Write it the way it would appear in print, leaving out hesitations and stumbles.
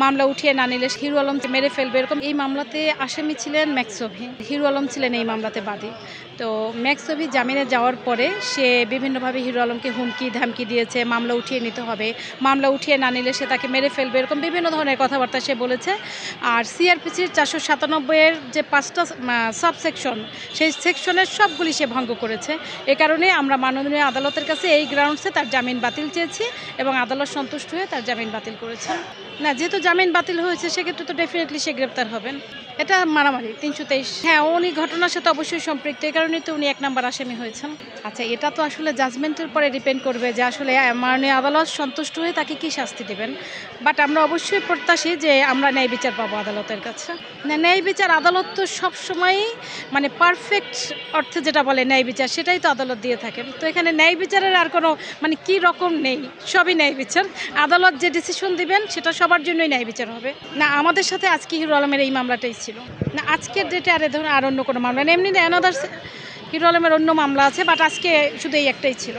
মামলা উঠিয়ে না নিলে হিরো আলমকে মেরে ফেলবে এরকম। এই মামলাতে আসামি ছিলেন ম্যাক্সভি, হিরো আলম ছিলেন এই মামলাতে বাদী। তো ম্যাক্সভি জামিনে যাওয়ার পরে সে বিভিন্নভাবে হিরো আলমকে হুমকি ধামকি দিয়েছে, মামলা উঠিয়ে নিতে হবে, মামলা উঠিয়ে না নিলে সে তাকে মেরে ফেলবে, এরকম বিভিন্ন ধরনের কথাবার্তা সে বলেছে। আর সিআরপিসির 497-এর যে 5টা সাবসেকশন, সেই সেকশনের সবগুলি সে ভঙ্গ করেছে। এ কারণে আমরা মাননীয় আদালতের কাছে এই গ্রাউন্ডসে তার জামিন বাতিল চেয়েছি এবং আদালত সন্তুষ্ট হয়ে তার জামিন বাতিল করেছে। না, যেহেতু জামিন বাতিল হয়েছে সেক্ষেত্রে তো ডেফিনেটলি সে গ্রেপ্তার হবেন। এটা মারামারি 323। হ্যাঁ, উনি ঘটনার সাথে অবশ্যই সম্পৃক্ত, এই কারণে তো উনি 1 নম্বর আসামি হয়েছেন। আচ্ছা, এটা তো আসলে জাজমেন্টের পরে ডিপেন্ড করবে যে আসলে মাননীয় আদালত সন্তুষ্ট হয়ে তাকে কী শাস্তি দেবেন। বাট আমরা অবশ্যই প্রত্যাশী যে আমরা ন্যায় বিচার পাবো আদালতের কাছে। না, ন্যায় বিচার আদালত তো সবসময়ই মানে পারফেক্ট অর্থে যেটা বলে ন্যায় বিচার, সেটাই তো আদালত দিয়ে থাকেন। তো এখানে ন্যায় বিচারের আর কোনো মানে কী রকম নেই, সবই ন্যায় বিচার। আদালত যে ডিসিশন দিবেন সেটা সবার জন্যই ন্যায় বিচার হবে। না, আমাদের সাথে আজকে হিরো আলমের এই মামলাটাই ছিল। না, আজকের ডেটে আর ধরুন আর অন্য কোনো মামলা নেই, এমনি অ্যানাদার হিরো আলমের অন্য মামলা আছে, বাট আজকে শুধু এই একটাই ছিল।